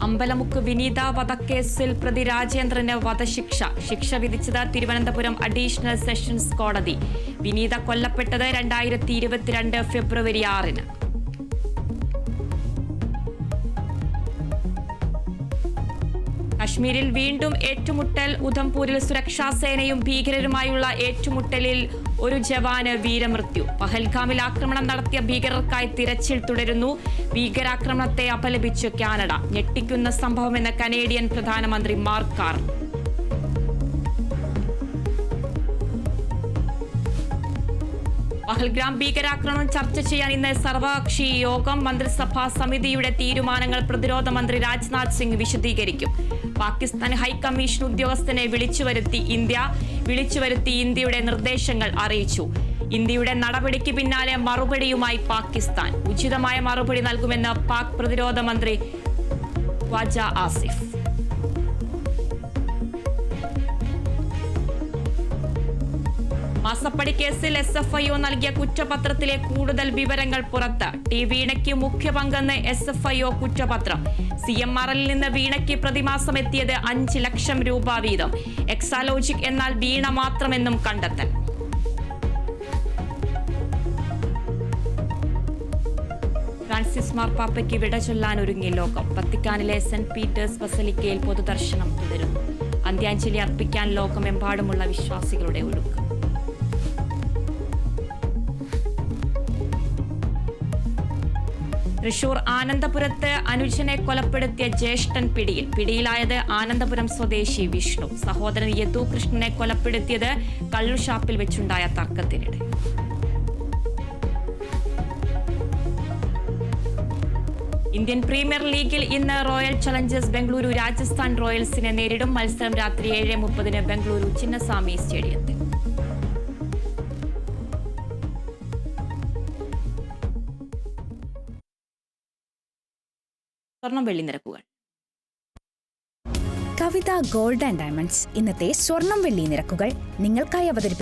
അമ്പലമുക്ക് വിനീത വധക്കേസിൽ പ്രതി രാജേന്ദ്രന് വധശിക്ഷ. ശിക്ഷ വിധിച്ചത് തിരുവനന്തപുരം അഡീഷണൽ സെഷൻസ് കോടതി. വിനീത കൊല്ലപ്പെട്ടത് 2022 ഫെബ്രുവരി 6-ന്. കശ്മീരിൽ വീണ്ടും ഏറ്റുമുട്ടൽ. ഉധംപൂരിൽ സുരക്ഷാ സേനയും ഭീകരരുമായുള്ള ഏറ്റുമുട്ടലിൽ ഒരു ജവാന് വീരമൃത്യു. പഹൽഗാമിൽ ആക്രമണം നടത്തിയ ഭീകരർക്കായി തിരച്ചിൽ തുടരുന്നു. ഭീകരാക്രമണത്തെ അപലപിച്ചു കാനഡ. ഞെട്ടിക്കുന്ന സംഭവമെന്ന് കനേഡിയൻ പ്രധാനമന്ത്രി മാർക്ക് കാർണി. പഹൽഗ്രാം ഭീകരാക്രമണം ചർച്ച ചെയ്യാൻ ഇന്ന് സർവകക്ഷി യോഗം. മന്ത്രിസഭാ സമിതിയുടെ തീരുമാനങ്ങൾ പ്രതിരോധ മന്ത്രി രാജ്നാഥ് സിംഗ് വിശദീകരിക്കും. പാകിസ്ഥാൻ ഹൈക്കമ്മീഷൻ ഉദ്യോഗസ്ഥനെ വിളിച്ചുവരുത്തി ഇന്ത്യയുടെ നിർദ്ദേശങ്ങൾ അറിയിച്ചു. ഇന്ത്യയുടെ നടപടിക്ക് പിന്നാലെ മറുപടിയുമായി പാകിസ്ഥാൻ. ഉചിതമായ മറുപടി നൽകുമെന്ന് പാക് പ്രതിരോധ മന്ത്രി ഖ്വാജ ആസിഫ്. മാസപ്പടി കേസിൽ SFIO നൽകിയ കുറ്റപത്രത്തിലെ കൂടുതൽ വിവരങ്ങൾ പുറത്ത്. വീണയ്ക്ക് മുഖ്യ പങ്കെന്ന് SFIO കുറ്റപത്രം. CMRL നിന്ന് വീണയ്ക്ക് പ്രതിമാസം എത്തിയത് 5 ലക്ഷം രൂപ വീതം. എക്സാലോജിക് എന്നാൽ വീണ മാത്രമെന്നും കണ്ടെത്തൽ. ഫ്രാൻസിസ് മാർപ്പാപ്പയ്ക്ക് വിട ചൊല്ലാൻ ഒരുങ്ങി ലോകം. വത്തിക്കാനിലെ സെന്റ് പീറ്റേഴ്സ് ബസലിക്കയിൽ പൊതുദർശനം തുടരുന്നു. അന്ത്യാഞ്ജലി അർപ്പിക്കാൻ ലോകമെമ്പാടുമുള്ള വിശ്വാസികളുടെ ഒഴുക്ക്. തൃശൂർ ആനന്ദപുരത്ത് അനുജനെ കൊലപ്പെടുത്തിയ ജ്യേഷ്ഠൻ പിടിയിലായത് ആനന്ദപുരം സ്വദേശി വിഷ്ണു. സഹോദരൻ യദു കൃഷ്ണനെ കൊലപ്പെടുത്തിയത് കള്ളുഷാപ്പിൽ വെച്ചുണ്ടായ തർക്കത്തിനിടെ. ഇന്ത്യൻ പ്രീമിയർ ലീഗിൽ ഇന്ന് റോയൽ ചലഞ്ചേഴ്സ് ബംഗളൂരു രാജസ്ഥാൻ റോയൽസിനെ നേരിടും. മത്സരം രാത്രി 7:30 ബംഗളൂരു ചിന്നസ്വാമി സ്റ്റേഡിയത്തിൽ. സ്വർണം വെള്ളി നിരക്കുകൾ. കവിത ഗോൾഡ് ആൻഡ് ഡയമണ്ട്സ് ഇന്നത്തെ സ്വർണം വെള്ളി നിരക്കുകൾ നിങ്ങൾക്കായി അവതരിപ്പിക്കും.